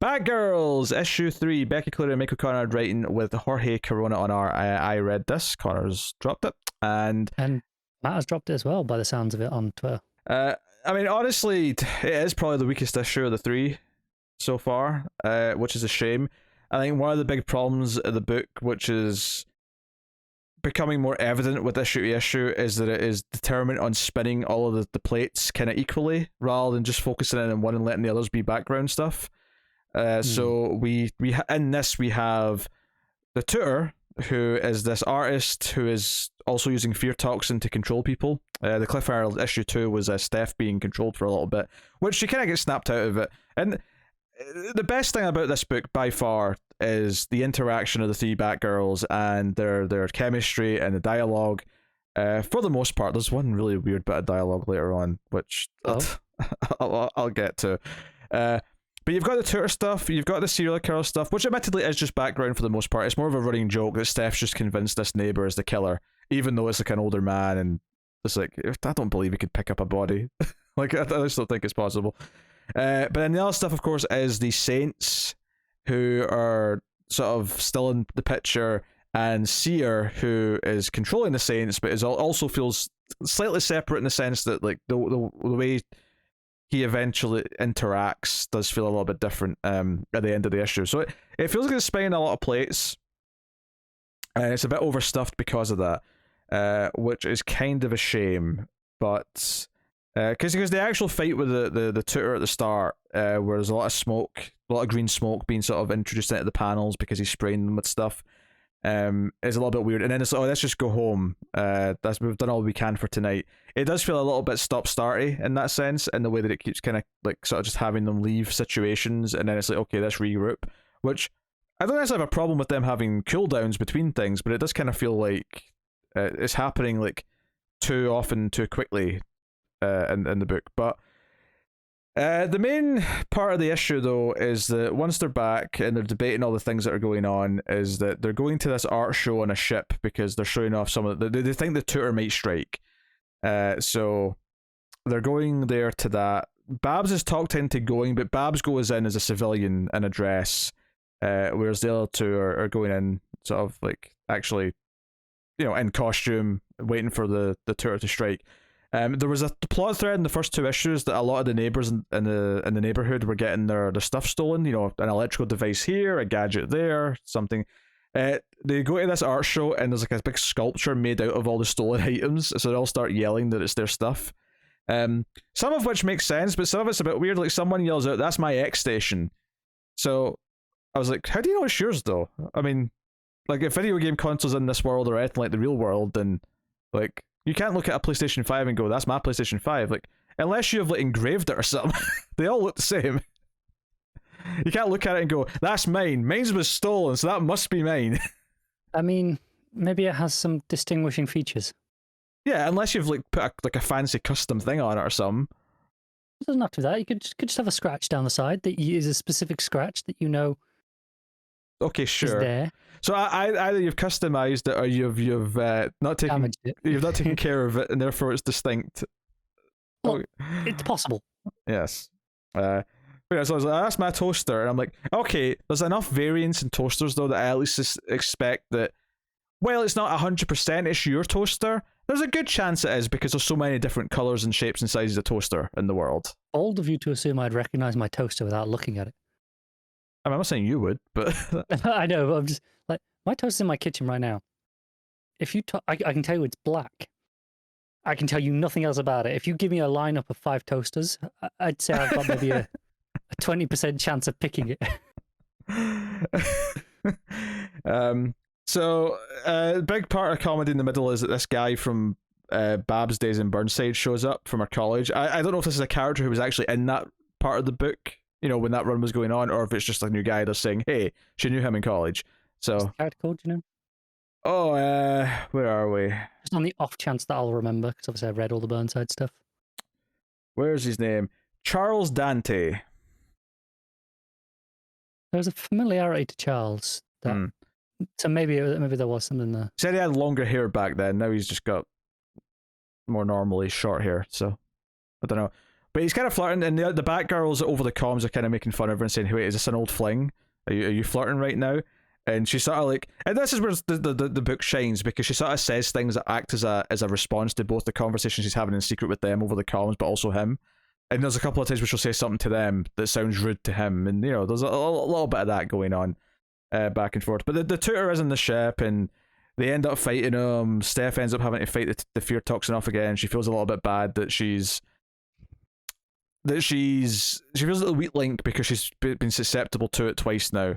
Batgirls, issue 3, Becky Cleary and Michael Conrad writing with Jorge Corona on art. I read this, Connor's dropped it, and Matt has dropped it as well by the sounds of it on Twitter. I mean, honestly, it is probably the weakest issue of the three so far, which is a shame. I think one of the big problems of the book, which is becoming more evident with issue to issue, is that it is determined on spinning all of the plates kind of equally, rather than just focusing in on one and letting the others be background stuff. So we in this we have the tutor, who is this artist who is also using fear toxin to control people. The cliffhanger issue 2 was Steph being controlled for a little bit, which she kind of gets snapped out of it. And the best thing about this book by far is the interaction of the three Batgirls and their chemistry and the dialogue. For the most part, there's one really weird bit of dialogue later on, which I'll get to. But you've got the tutor stuff, you've got the serial killer stuff, which admittedly is just background for the most part. It's more of a running joke that Steph's just convinced this neighbour is the killer, even though it's like an older man, and it's like, I don't believe he could pick up a body. Like, I just don't think it's possible. But then the other stuff, of course, is the Saints, who are sort of still in the picture, and Seer, who is controlling the Saints, but also feels slightly separate in the sense that, like, the way he eventually interacts does feel a little bit different at the end of the issue. So it feels like it's spinning a lot of plates, and it's a bit overstuffed because of that, which is kind of a shame. But because the actual fight with the tutor at the start, where there's a lot of smoke, a lot of green smoke being sort of introduced into the panels because he's spraying them with stuff, is a little bit weird. And then it's let's just go home. We've done all we can for tonight. It does feel a little bit stop-starty in that sense, in the way that it keeps kind of like sort of just having them leave situations, and then it's like, okay, let's regroup. Which I don't necessarily have a problem with them having cooldowns between things, but it does kind of feel like it's happening like too often, too quickly in the book. But the main part of the issue, though, is that once they're back and they're debating all the things that are going on, is that they're going to this art show on a ship because they're showing off some of they think the tutor might strike. So they're going there to that. Babs is talked into going, but Babs goes in as a civilian in a dress, whereas the other two are going in sort of like actually, in costume, waiting for the tutor to strike. There was a plot thread in the first two issues that a lot of the neighbors in the neighborhood were getting their stuff stolen. An electrical device here, a gadget there, something. They go to this art show and there's like a big sculpture made out of all the stolen items, so they all start yelling that it's their stuff. Some of which makes sense, but some of it's a bit weird. Like someone yells out, "That's my X station." So I was like, how do you know it's yours though? I mean, like if video game consoles in this world are anything like the real world, then like you can't look at a PlayStation 5 and go, "That's my PlayStation 5." Like unless you have like engraved it or something, they all look the same. You can't look at it and go, "That's mine. Mine's was stolen, so that must be mine." I mean, maybe it has some distinguishing features. Yeah, unless you've like put a fancy custom thing on it or something. It doesn't have to be that. You could just have a scratch down the side that is a specific scratch that you know. Okay, sure. Is there. So either you've customized it or you've not taken damaged it. You've not taken care of it, and therefore it's distinct. Well, it's possible. Yes. But yeah, so I was like, "That's my toaster," and I'm like, okay, there's enough variance in toasters though that I at least expect that. Well, it's not 100% it's your toaster. There's a good chance it is because there's so many different colors and shapes and sizes of toaster in the world. Bold of you to assume I'd recognize my toaster without looking at it. I mean, I'm not saying you would, but I know. But I'm just like, my toaster's in my kitchen right now. If you, I can tell you it's black. I can tell you nothing else about it. If you give me a lineup of 5 toasters, I'd say I've got maybe a 20% chance of picking it. So a big part of comedy in the middle is that this guy from Bab's Days in Burnside shows up from our college. I don't know if this is a character who was actually in that part of the book, when that run was going on, or if it's just a new guy that's saying, hey, she knew him in college. So what's the character called, do you know? Oh, where are we? Just on the off chance that I'll remember, because obviously I've read all the Burnside stuff. Where's his name? Charles Dante. There's a familiarity to Charles. So maybe there was something there. He said he had longer hair back then. Now he's just got more normally short hair. So I don't know. But he's kind of flirting, and the Batgirls over the comms are kind of making fun of her and saying, "Hey, wait, is this an old fling? Are you flirting right now?" And she sort of like, and this is where the book shines, because she sort of says things that act as a response to both the conversations she's having in secret with them over the comms, but also him. And there's a couple of times where she'll say something to them that sounds rude to him, and there's a little bit of that going on, back and forth. But the tutor is in the ship, and they end up fighting him. Steph ends up having to fight the fear toxin off again. She feels a little bit bad that she feels a little weak link because she's been susceptible to it twice now.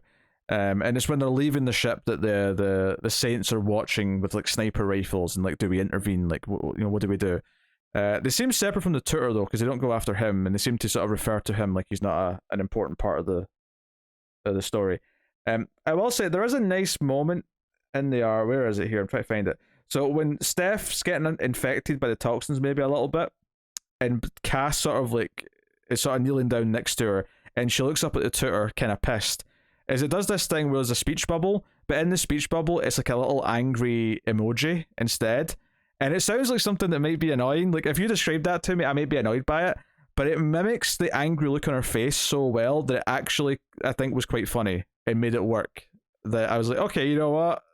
And it's when they're leaving the ship that the Saints are watching with like sniper rifles and like, do we intervene? Like, what do we do? They seem separate from the tutor though, because they don't go after him, and they seem to sort of refer to him like he's not an important part of the story. I will say there is a nice moment in the art. Where is it here? I'm trying to find it. So when Steph's getting infected by the toxins, maybe a little bit, and Cass sort of like is sort of kneeling down next to her, and she looks up at the tutor, kind of pissed. Is it does this thing where there's a speech bubble, but in the speech bubble, it's like a little angry emoji instead. And it sounds like something that might be annoying. Like, if you described that to me, I might be annoyed by it, but it mimics the angry look on her face so well that it actually, I think, was quite funny. It made it work. That I was like, okay, you know what?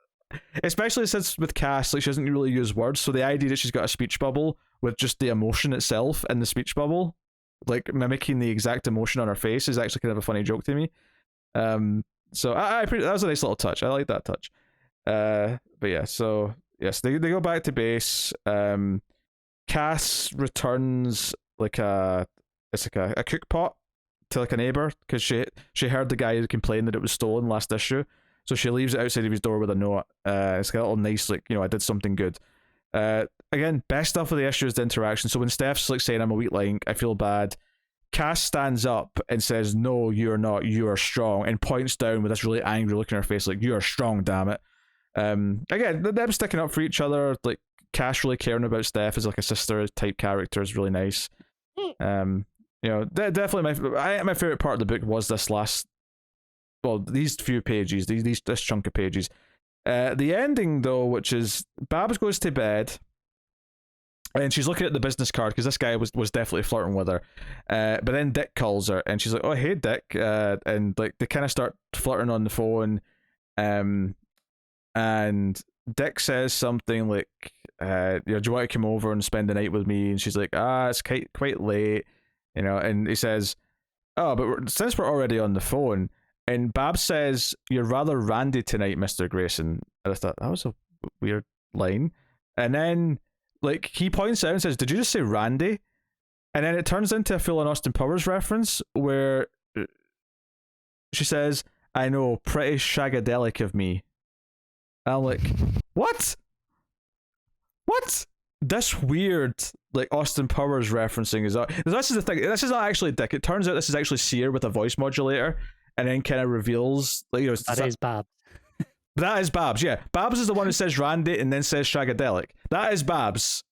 Especially since with Cass, like, she doesn't really use words, so the idea that she's got a speech bubble with just the emotion itself in the speech bubble, like mimicking the exact emotion on her face, is actually kind of a funny joke to me. So that was a nice little touch. I like that touch. But yeah, so yes, they go back to base. Cass returns like a cook pot to like a neighbor, because she heard the guy complain that it was stolen last issue, so she leaves it outside of his door with a note. It's got a little nice, like, I did something good. Again, best stuff of the issue is the interaction. So when Steph's like saying, I'm a weak link, I feel bad, Cass stands up and says, no, you're not, you are strong, and points down with this really angry look in her face, like, you are strong, damn it. Again, them sticking up for each other, like Cass really caring about Steph as like a sister type character is really nice. Definitely my favorite part of the book was these few pages, this chunk of pages. The ending though, which is Babs goes to bed, and she's looking at the business card because this guy was definitely flirting with her. But then Dick calls her, and she's like, "Oh, hey, Dick," and like they kind of start flirting on the phone. And Dick says something like, "Do you want to come over and spend the night with me?" And she's like, "It's quite late," And he says, "Oh, but since we're already on the phone," and Babs says, "You're rather randy tonight, Mr. Grayson." And I thought that was a weird line, and then like he points out and says, "Did you just say randy?" And then it turns into a Phil and Austin Powers reference where she says, "I know, pretty shagadelic of me." And I'm like, what? This weird, like, Austin Powers referencing is this is the thing. This is not actually Dick. It turns out this is actually Seer with a voice modulator, and then kind of reveals, like, that is Babs. That is Babs, yeah. Babs is the one who says Randy and then says shagadelic. That is Babs.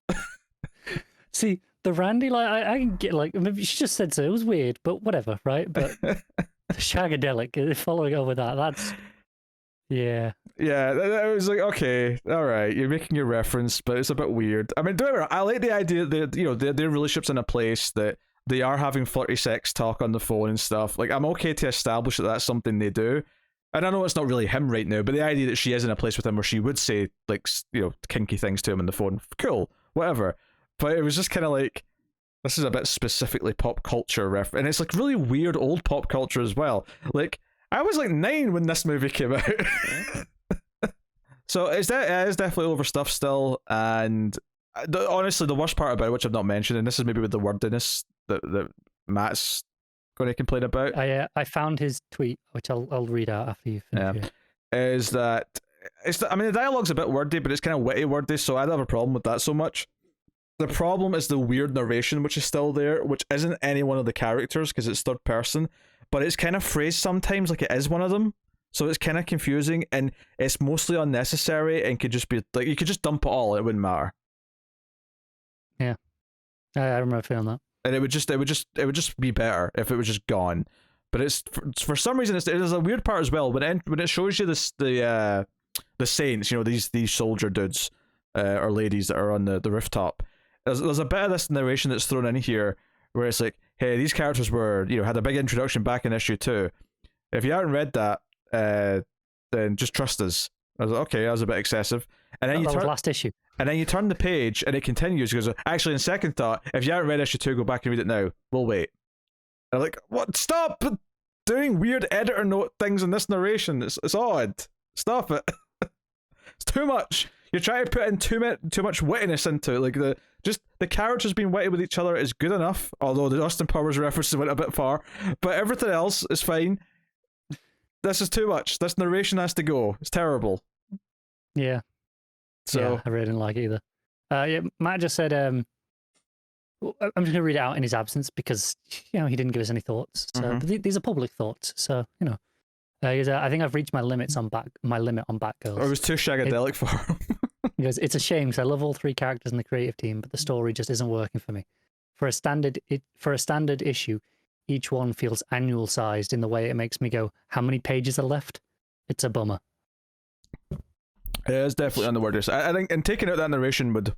See, the Randy, like, I can get, like, maybe she just said so. It was weird, but whatever, right? But the shagadelic, following up with that's. Yeah. Yeah, I was like, okay, all right, you're making your reference, but it's a bit weird. I mean, don't get me wrong, I like the idea that, their relationship's in a place that they are having flirty sex talk on the phone and stuff. Like, I'm okay to establish that that's something they do. And I know it's not really him right now, but the idea that she is in a place with him where she would say, like, kinky things to him on the phone, cool, whatever. But it was just kind of like, this is a bit specifically pop culture reference, and it's like really weird old pop culture as well. Like, I was like 9 when this movie came out. So it is definitely overstuffed still, and honestly, the worst part about it, which I've not mentioned, and this is maybe with the wordiness that Matt's going to complain about. I found his tweet, which I'll read out after you finish. Is that the dialogue's a bit wordy, but it's kind of witty wordy, so I don't have a problem with that so much. The problem is the weird narration, which is still there, which isn't any one of the characters because it's third person, but it's kind of phrased sometimes like it is one of them. So it's kind of confusing, and it's mostly unnecessary, and could just be like, you could just dump it all, it wouldn't matter. Yeah, I remember feeling that. And it would just be better if it was just gone. But it's for some reason there's a weird part as well when it shows you the Saints, these soldier dudes or ladies that are on the rooftop. There's a bit of this narration that's thrown in here where it's like, hey, these characters were, had a big introduction back in issue 2. If you haven't read that, then just trust us. I was like, okay, that was a bit excessive. And then that was last issue. And then you turn the page and it continues. It goes, actually, in second thought, if you haven't read issue 2, go back and read it now. We'll wait. And I'm like, what? Stop doing weird editor note things in this narration. It's odd. Stop it. It's too much. You're trying to put in too much wittiness into it. Like the characters being witty with each other is good enough. Although the Austin Powers references went a bit far, but everything else is fine. This is too much. This narration has to go. It's terrible. Yeah. So I really didn't like it either. Yeah, Matt just said, I'm just going to read it out in his absence because he didn't give us any thoughts. So these are public thoughts. So I think I've reached my limit on Batgirls. It was too shagadelic for him. He goes, it's a shame because I love all 3 characters in the creative team, but the story just isn't working for me. For a standard issue, each one feels annual sized in the way it makes me go, how many pages are left? It's a bummer. Yeah, it's definitely on the word. I think, and taking out that narration would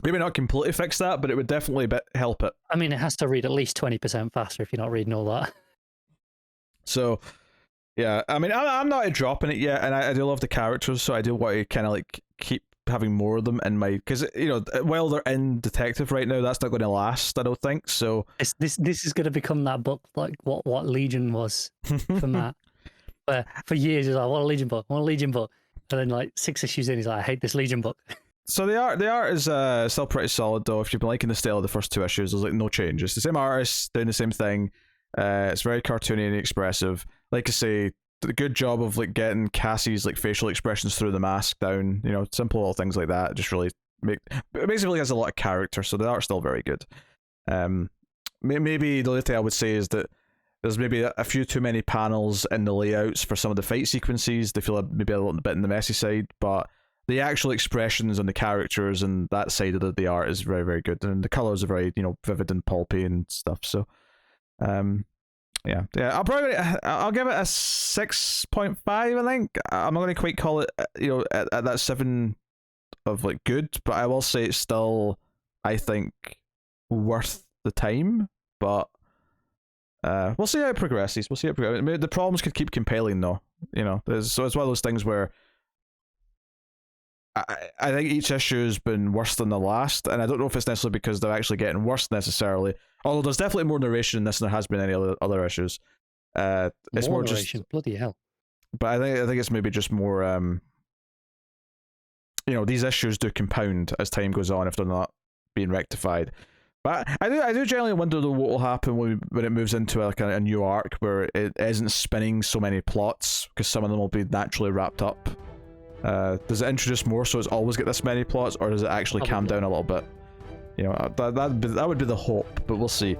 maybe not completely fix that, but it would definitely help it. I mean, it has to read at least 20% faster if you're not reading all that. So, yeah, I mean, I'm not dropping it yet, and I do love the characters, so I do want to kind of like keep having more of them in my, because while they're in Detective right now, that's not going to last, I don't think. So this is going to become that book like what Legion was for Matt. Where for years he's like, I want a Legion book, and then like 6 issues in, he's like, I hate this Legion book. So the art is still pretty solid though. If you've been liking the style of the first 2 issues, there's like no change. It's the same artist doing the same thing. It's very cartoony and expressive. Like I say, the good job of like getting Cassie's like facial expressions through the mask down. Simple little things like that. Just really basically has a lot of character. So the art's still very good. Maybe the only thing I would say is that there's maybe a few too many panels in the layouts for some of the fight sequences. They feel maybe a little bit in the messy side, but the actual expressions and the characters and that side of the art is very, very good, and the colors are very vivid and pulpy and stuff. So, yeah, I'll give it a 6.5. I think I'm not going to quite call it at that 7 of like good, but I will say it's still, I think, worth the time. But we'll see how it progresses. I mean, the problems could keep compiling though. So it's one of those things where I think each issue has been worse than the last, and I don't know if it's necessarily because they're actually getting worse necessarily. Although there's definitely more narration in this than there has been any other issues. It's more narration, just bloody hell. But I think it's maybe just more. These issues do compound as time goes on if they're not being rectified. But I do generally wonder what will happen when it moves into a new arc where it isn't spinning so many plots, because some of them will be naturally wrapped up. Does it introduce more so it's always get this many plots, or does it actually calm down a little bit? That would be the hope, but we'll see.